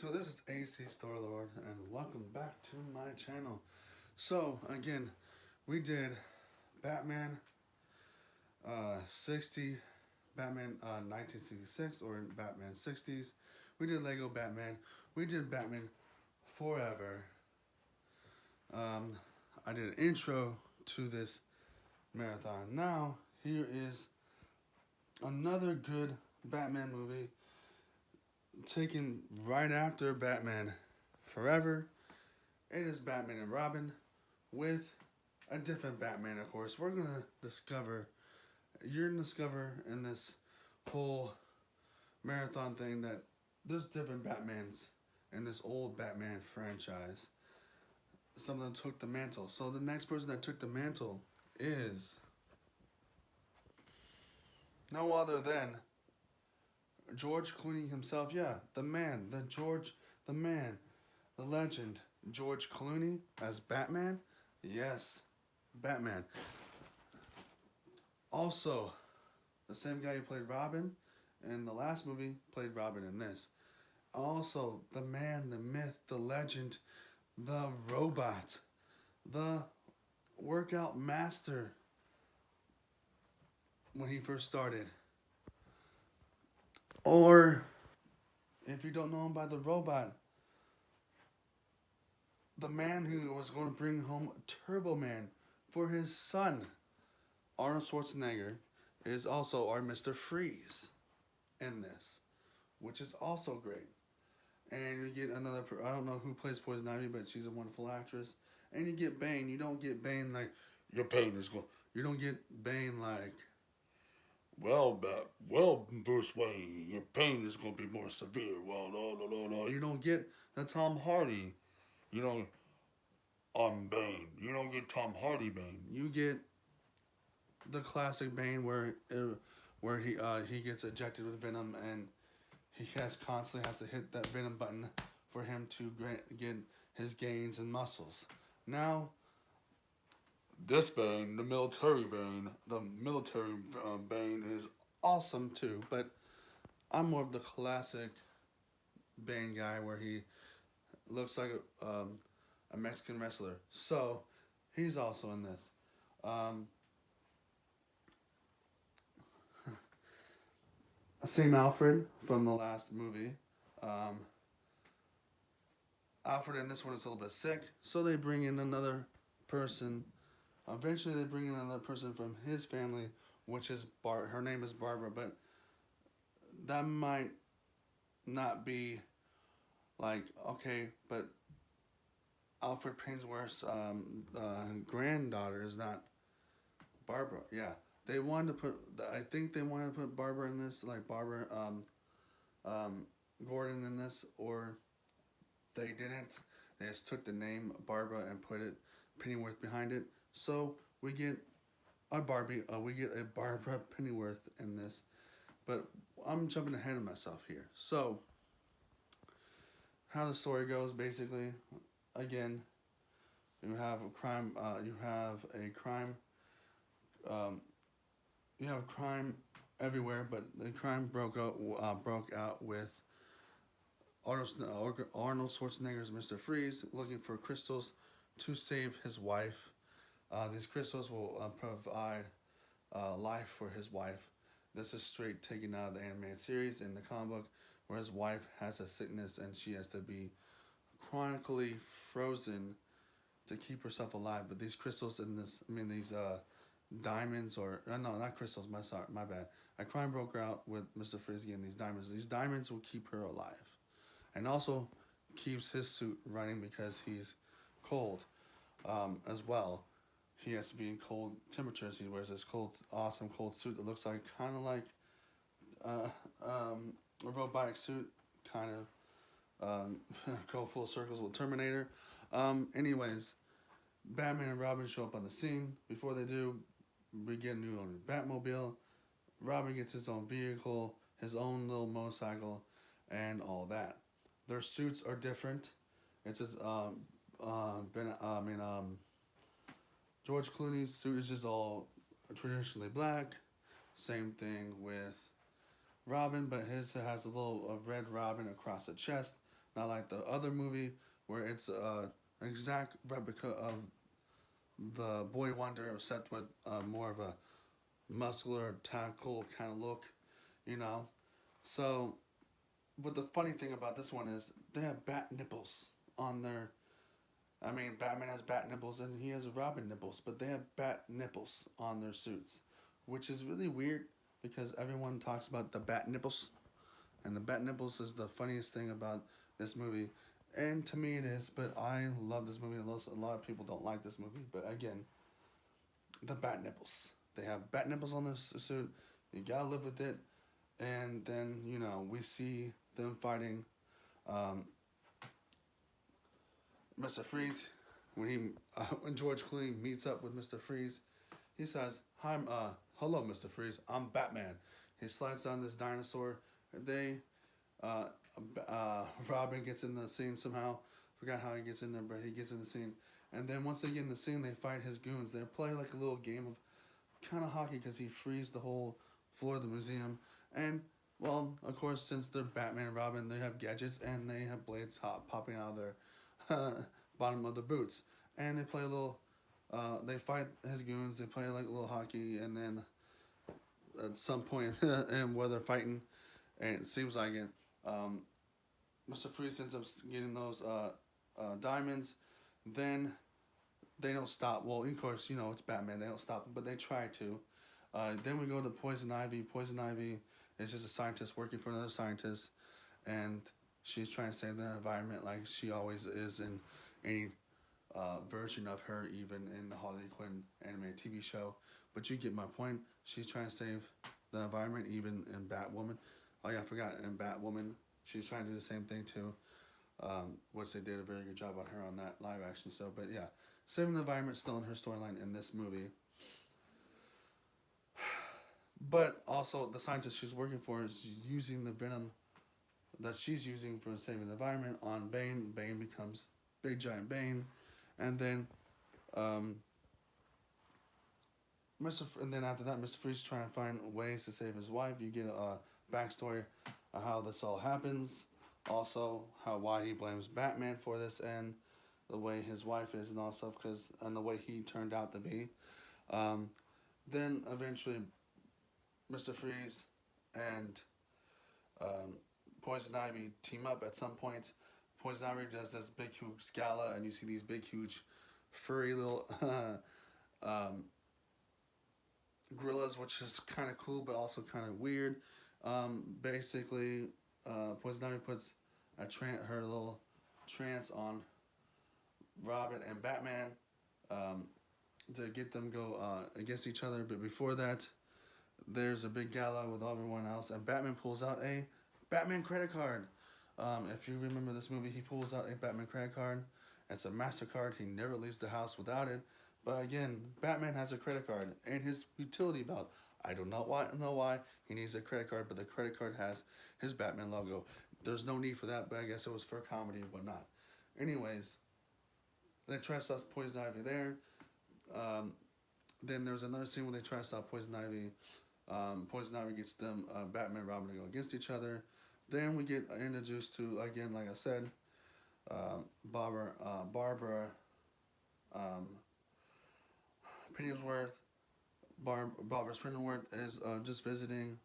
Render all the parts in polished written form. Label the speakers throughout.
Speaker 1: So this is AC Starlord, and welcome back to my channel. So again, we did Batman 60, Batman 1966, or Batman 60s. We did Lego Batman. We did Batman Forever. Um, I did an intro to this marathon. Now here is another good Batman movie taken right after Batman Forever. It is Batman and Robin with a different Batman, of course. You're gonna discover in this whole marathon thing that there's different Batmans in this old Batman franchise. Some of them took the mantle. So the next person that took the mantle is no other than George Clooney himself. Yeah, the man, the man, the legend, George Clooney as Batman. Yes, Batman. Also, the same guy who played Robin in the last movie played Robin in this. Also, the man, the myth, the legend, the robot, the workout master when he first started. Or, if you don't know him by the robot, the man who was going to bring home Turbo Man for his son, Arnold Schwarzenegger, is also our Mr. Freeze in this, which is also great. And you get another. I don't know who plays Poison Ivy, but she's a wonderful actress. And you get Bane. You don't get Bane like your pain is going. You don't get Bane like Bruce Wayne, your pain is going to be more severe. Well, no. You don't get the Tom Hardy. You know, I'm Bane. You don't get Tom Hardy Bane. You get the classic Bane where he gets ejected with venom and he constantly has to hit that venom button for him to get his gains and muscles. Now, this Bane, the military Bane is awesome too, but I'm more of the classic Bane guy where he looks like a Mexican wrestler. So, he's also in this. Um, Same Alfred from the last movie. Um, Alfred in this one is a little bit sick, so they bring in another person. Eventually, they bring in another person from his family, which is her name is Barbara, but that might not be like okay, but Alfred Painsworth's granddaughter is not Barbara. Yeah, they wanted to put. I think they wanted to put Barbara in this, like Barbara Gordon in this, or they didn't. They just took the name Barbara and put it Pennyworth behind it. So we get we get a Barbara Pennyworth in this. But I'm jumping ahead of myself here. So how the story goes, basically, again, you have a crime. Um, you have crime everywhere, but the crime broke out with Arnold Schwarzenegger's Mr. Freeze looking for crystals to save his wife. These crystals will provide life for his wife. This is straight taken out of the animated series in the comic book, where his wife has a sickness and she has to be chronically frozen to keep herself alive. But these crystals in this, I mean these diamonds or no, not crystals. My bad. A crime broke out with Mr. Frisky and these diamonds. These diamonds will keep her alive, and also keeps his suit running because he's cold as well. He has to be in cold temperatures. He wears this awesome cold suit that looks like kind of like uh, a robotic suit, kind of go full circles with Terminator. Anyways, Batman and Robin show up on the scene. Before they do, we get a new Batmobile. Robin gets his own vehicle, his own little motorcycle, and all that. Their suits are different. It's just George Clooney's suit is just all traditionally black. Same thing with Robin, but his has a little red robin across the chest. not like the other movie where it's an exact replica of the Boy Wonder, except with more of a muscular, tactical kind of look, you know. So, but the funny thing about this one is they have bat nipples on their. I mean, Batman has bat nipples and he has Robin nipples, but they have bat nipples on their suits, which is really weird because everyone talks about the bat nipples, and the bat nipples is the funniest thing about this movie. And to me it is, but I love this movie. A lot of people don't like this movie, but again, the bat nipples. They have bat nipples on this suit. You gotta live with it. And then we see them fighting Mr. Freeze. When George Clooney meets up with Mr. Freeze, he says, "Hi, hello, Mr. Freeze. I'm Batman." He slides down this dinosaur. They, uh, Robin gets in the scene somehow. Forgot how he gets in there, but he gets in the scene. And then once they get in the scene, they fight his goons. They play like a little game of kind of hockey because he frees the whole floor of the museum. And well, of course, since they're Batman and Robin, they have gadgets and they have blades popping out of their bottom of the boots. And they play a little. They fight his goons. They play like a little hockey, and then at some point, and where they're fighting, and it seems like it. Mr. Freeze ends up getting those diamonds. Then they don't stop. Well, of course, it's Batman. They don't stop, but they try to. Then we go to Poison Ivy. Poison Ivy is just a scientist working for another scientist, and she's trying to save the environment like she always is in any version of her, even in the Harley Quinn animated TV show. But you get my point. She's trying to save the environment, even in Batwoman. Oh yeah, I forgot. In Batwoman, she's trying to do the same thing too, which they did a very good job on her on that live action show. But yeah, saving the environment still in her storyline in this movie. But also, the scientist she's working for is using the venom that she's using for saving the environment on Bane. Bane becomes Big Giant Bane, and then and then after that, Mr. Freeze trying to find ways to save his wife. You get a backstory of how this all happens. Also, why he blames Batman for this, and the way his wife is, and all stuff, and the way he turned out to be. Then eventually, Mr. Freeze and Poison Ivy team up at some point. Poison Ivy does this big huge gala, and you see these big huge furry little gorillas, which is kind of cool but also kind of weird. Basically, Poison Ivy puts her little trance on Robin and Batman to get them go against each other. But before that, there's a big gala with everyone else, and Batman pulls out a Batman credit card. If you remember this movie, he pulls out a Batman credit card. It's a MasterCard. He never leaves the house without it. But again, Batman has a credit card in his utility belt. I do not know why he needs a credit card, but the credit card has his Batman logo. There's no need for that, but I guess it was for comedy and whatnot. Anyways, they try to stop Poison Ivy there. Then there's another scene where they try to stop Poison Ivy. Poison Ivy gets them, Batman and Robin, to go against each other. Then we get introduced to, again, like I said, Barbara Pennyworth. Barbara Pennyworth is just visiting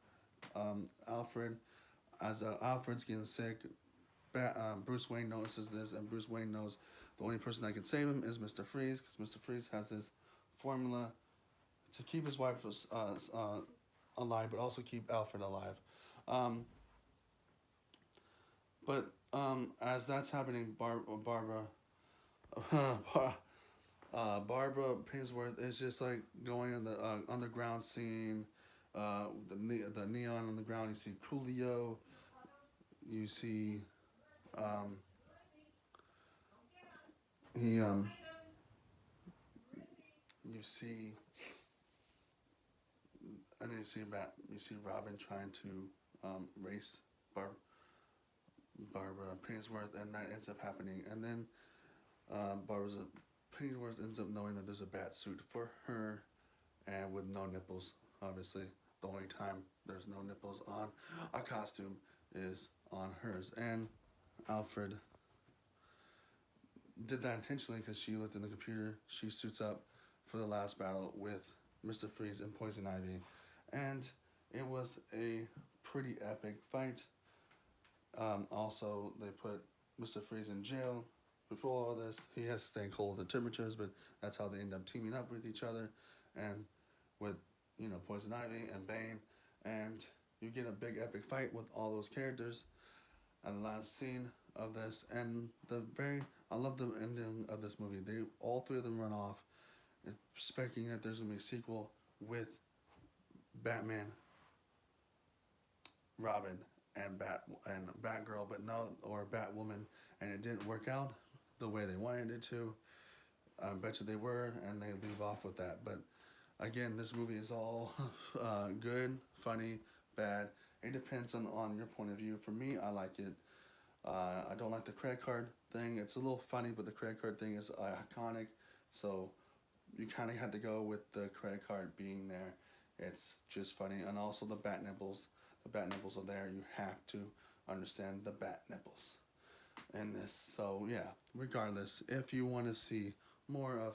Speaker 1: Alfred. As Alfred's getting sick, Bruce Wayne notices this, and Bruce Wayne knows the only person that can save him is Mr. Freeze, because Mr. Freeze has this formula to keep his wife alive, but also keep Alfred alive. But as that's happening, Barbara Pennyworth is just like going in the underground scene, the neon on the ground. You see Coolio, you see you see, and then you see Robin trying to race Barbara Pennyworth, and that ends up happening. And then Pennyworth ends up knowing that there's a bat suit for her, and with no nipples. Obviously, the only time there's no nipples on a costume is on hers. And Alfred did that intentionally because she looked in the computer. She suits up for the last battle with Mr. Freeze and Poison Ivy, and it was a pretty epic fight. Also, they put Mr. Freeze in jail. Before all this, he has to stay in cold temperatures, but that's how they end up teaming up with each other, and with Poison Ivy and Bane, and you get a big epic fight with all those characters. And the last scene of this, and I love the ending of this movie. They all three of them run off, expecting that there's gonna be a sequel with Batman, Robin, and Batgirl, but no, or Batwoman, and it didn't work out the way they wanted it to. I bet you they were, and they leave off with that. But again, this movie is all good, funny, bad. It depends on your point of view. For me, I like it. I don't like the credit card thing. It's a little funny, but the credit card thing is iconic. So you kind of had to go with the credit card being there. It's just funny. And also the bat nipples. The bat nipples are there. You have to understand the bat nipples in this. So yeah, regardless, if you want to see more of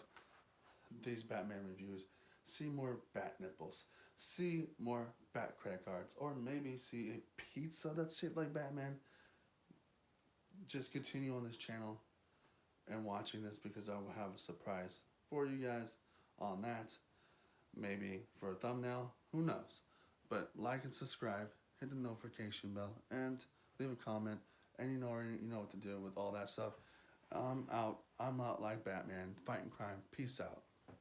Speaker 1: these Batman reviews, see more bat nipples, see more bat credit cards, or maybe see a pizza that's shaped like Batman, just continue on this channel and watching this, because I will have a surprise for you guys on that. Maybe for a thumbnail, who knows. But like and subscribe, hit the notification bell, and leave a comment, and you know what to do with all that stuff. I'm out like Batman, fighting crime. Peace out.